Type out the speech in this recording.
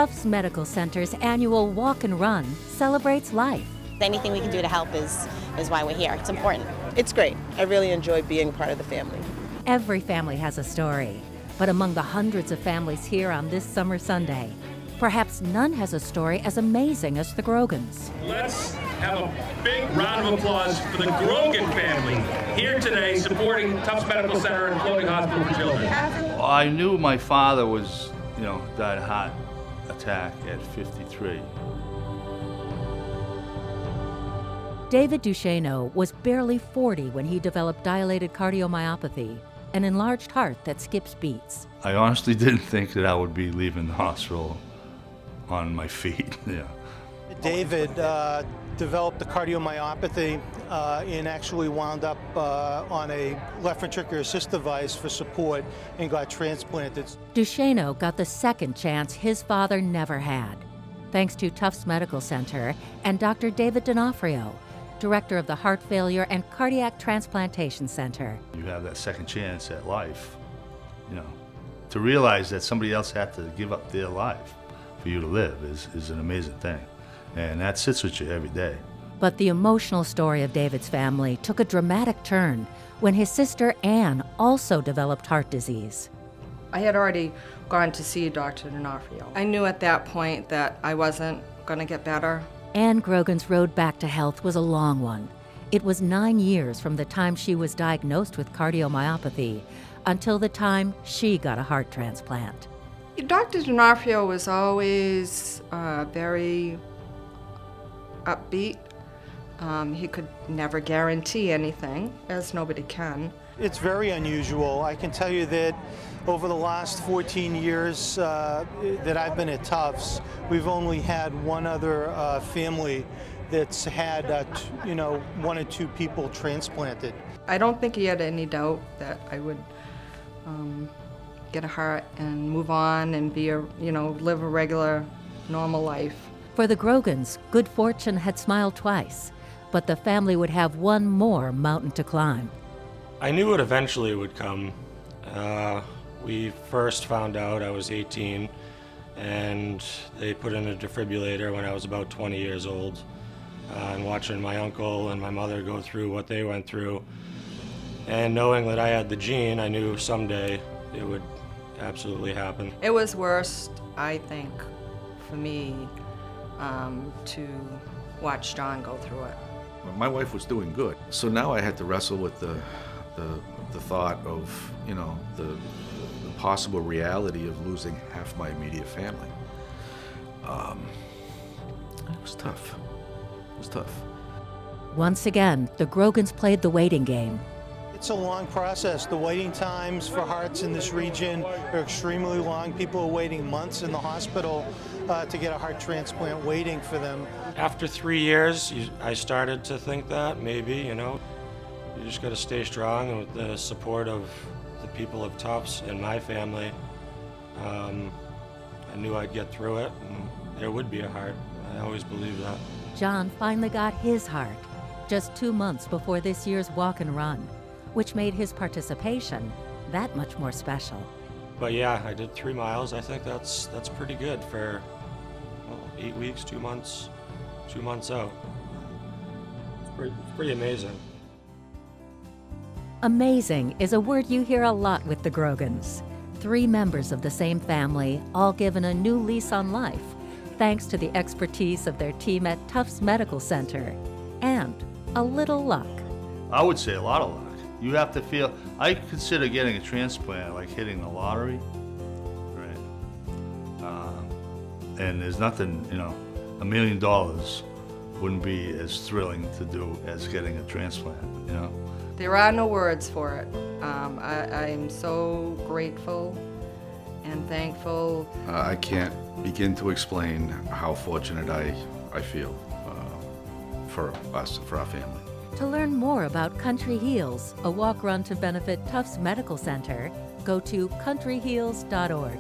Tufts Medical Center's annual Walk and Run celebrates life. Anything we can do to help is why we're here. It's important. It's great. I really enjoy being part of the family. Every family has a story, but among the hundreds of families here on this summer Sunday, perhaps none has a story as amazing as the Grogans. Let's have a big round of applause for the Grogan family here today supporting Tufts Medical Center and Floating Hospital for Children. Well, I knew my father was, died of heart attack at 53. David Duchesneau was barely 40 when he developed dilated cardiomyopathy, an enlarged heart that skips beats. I honestly didn't think that I would be leaving the hospital on my feet. Yeah. David developed the cardiomyopathy and actually wound up on a left ventricular assist device for support and got transplanted. Duchesneau got the second chance his father never had, thanks to Tufts Medical Center and Dr. David D'Onofrio, director of the Heart Failure and Cardiac Transplantation Center. You have that second chance at life, to realize that somebody else had to give up their life for you to live is an amazing thing. And that sits with you every day. But the emotional story of David's family took a dramatic turn when his sister Anne also developed heart disease. I had already gone to see Dr. D'Onofrio. I knew at that point that I wasn't going to get better. Anne Grogan's road back to health was a long one. It was 9 years from the time she was diagnosed with cardiomyopathy until the time she got a heart transplant. Dr. D'Onofrio was always very upbeat. He could never guarantee anything, as nobody can. It's very unusual. I can tell you that over the last 14 years that I've been at Tufts, we've only had one other family that's had, 1 or 2 people transplanted. I don't think he had any doubt that I would get a heart and move on and be live a regular, normal life. For the Grogans, good fortune had smiled twice, but the family would have one more mountain to climb. I knew it eventually would come. We first found out I was 18, and they put in a defibrillator when I was about 20 years old. And watching my uncle and my mother go through what they went through, and knowing that I had the gene, I knew someday it would absolutely happen. It was worse, I think, for me to watch John go through it. My wife was doing good, so now I had to wrestle with the thought of, the possible reality of losing half my immediate family. It was tough. It was tough. Once again, the Grogans played the waiting game. It's a long process. The waiting times for hearts in this region are extremely long. People are waiting months in the hospital to get a heart transplant, waiting for them. After 3 years, I started to think that maybe, you just got to stay strong, and with the support of the people of Tufts and my family, I knew I'd get through it, and there would be a heart. I always believed that. John finally got his heart just 2 months before this year's Walk and Run, which made his participation that much more special. But yeah, I did 3 miles. I think that's pretty good for 8 weeks, 2 months out. It's pretty amazing. Amazing is a word you hear a lot with the Grogans. 3 members of the same family, all given a new lease on life, thanks to the expertise of their team at Tufts Medical Center, and a little luck. I would say a lot of luck. You have to feel, I consider getting a transplant like hitting the lottery, right? And there's nothing, $1 million wouldn't be as thrilling to do as getting a transplant, There are no words for it. I'm so grateful and thankful. I can't begin to explain how fortunate I feel for us, for our family. To learn more about Country Heals, a walk-run to benefit Tufts Medical Center, go to countryheals.org.